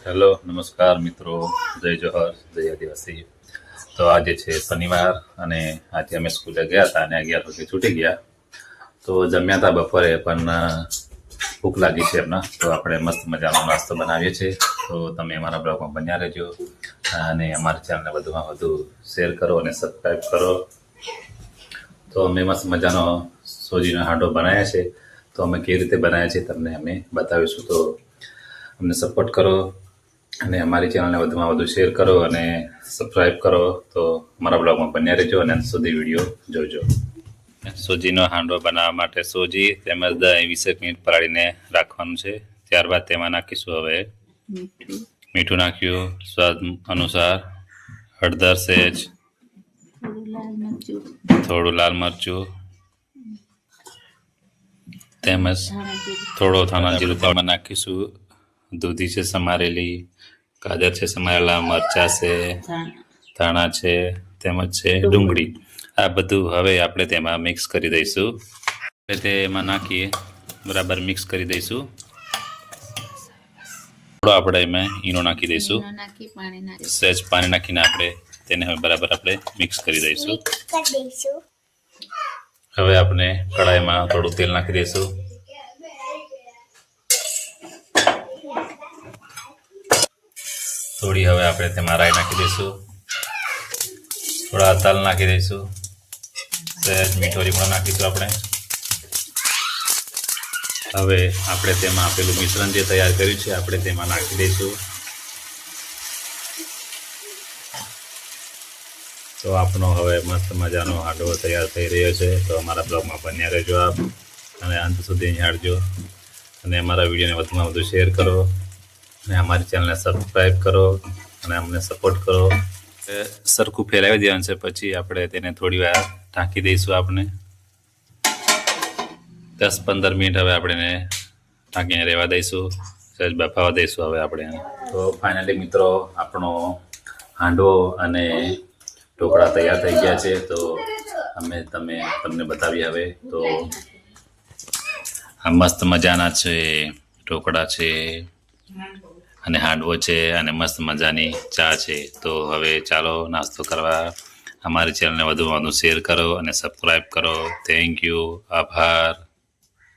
Hello નમસ્કાર મિત્રો, જય જોહર, જય આદિવાસી. તો આજે છે શનિવાર અને આજે અમે સ્કૂલે ગયા હતા અને 11 વાગે છૂટી ગયા. તો જમ્યા હતા બપોરે, પણ ભૂખ લાગી છે એમના, તો આપણે મસ્ત મજાનો નાસ્તો બનાવીએ છીએ. તો તમે અમારા બ્લોગમાં બન્યા રહેજો અને અમારી ચેનલને વધુમાં વધુ શેર કરો અને સબસ્ક્રાઈબ કરો. તો અમે મસ્ત મજાનો સોજીનો હાંડો બનાવ્યા છે. તો અમે કેવી રીતે બનાવ્યા છે તમને અમે બતાવીશું. તો અમને સપોર્ટ કરો અને અમારી ચેનલને વધુમાં વધુ શેર કરો અને સબસ્ક્રાઈબ કરો. તો અમારા બ્લોગમાં બન્યા રહેજો અને અંત સુધી વિડીયો જોજો. સોજીનો હાંડો બનાવવા માટે સોજી તેમજ દહીં 20 મિનિટ પલાળીને રાખવાનું છે. ત્યારબાદ તેમાં નાખીશું હવે મીઠું નાખ્યું, સ્વાદ અનુસાર હળદર સહેજ, થોડું લાલ મરચું તેમજ થોડો ધાણા જીરું પાવડર નાખીશું. દૂધી છે સમારેલી, ગાજર છે સમારેલા, મરચા છે, ધાણા છે તેમજ છે ડુંગળી. આ બધું હવે આપણે તેમાં મિક્સ કરી દઈશું. તેમાં નાખીએ બરાબર મિક્સ કરી દઈશું. થોડો આપણે એમાં ઈનો નાખી દઈશું, સહેજ પાણી નાખીને આપણે તેને હવે બરાબર આપણે મિક્સ કરી દઈશું. હવે આપણે કડાઈમાં થોડું તેલ નાખી દઈશું. થોડી હવે આપણે તેમાં રાઈ નાખી દઈશું, થોડા તલ નાખી દઈશું, સહેજ મીઠો લીમડો નાખીશું આપણે. હવે આપણે તેમાં આપેલું મિશ્રણ જે તૈયાર કર્યું છે આપણે તેમાં નાખી દઈશું. તો આપણો હવે મસ્ત મજાનો હાંડવો તૈયાર થઈ રહ્યો છે. તો અમારા બ્લોગમાં બન્યા રહેજો આપ અને અંત સુધી નિહાળજો અને અમારા વિડીયોને વધુમાં વધુ શેર કરો અને અમારી ચેનલને સબસ્ક્રાઈબ કરો અને અમને સપોર્ટ કરો. સરખું ફેલાવી દેવાનું છે, પછી આપણે તેને થોડી વાર ઢાંકી દઈશું. આપણે 10-15 મિનિટ હવે આપણે એને ઢાંકીને રહેવા દઈશું, સહેજ બફાવા દઈશું હવે આપણે. તો ફાઇનલી મિત્રો આપણો હાંડવો અને ઢોકળા તૈયાર થઈ ગયા છે. તો તમને બતાવી હવે. તો આ મસ્ત મજાના છે ઢોકળા છે અને હાંડવો છે અને મસ્ત મજાની ચા છે. તો હવે ચાલો નાસ્તો કરવા. અમારી ચેનલને વધુમાં વધુ શેર કરો અને સબસ્ક્રાઈબ કરો. થેન્ક યુ, આભાર.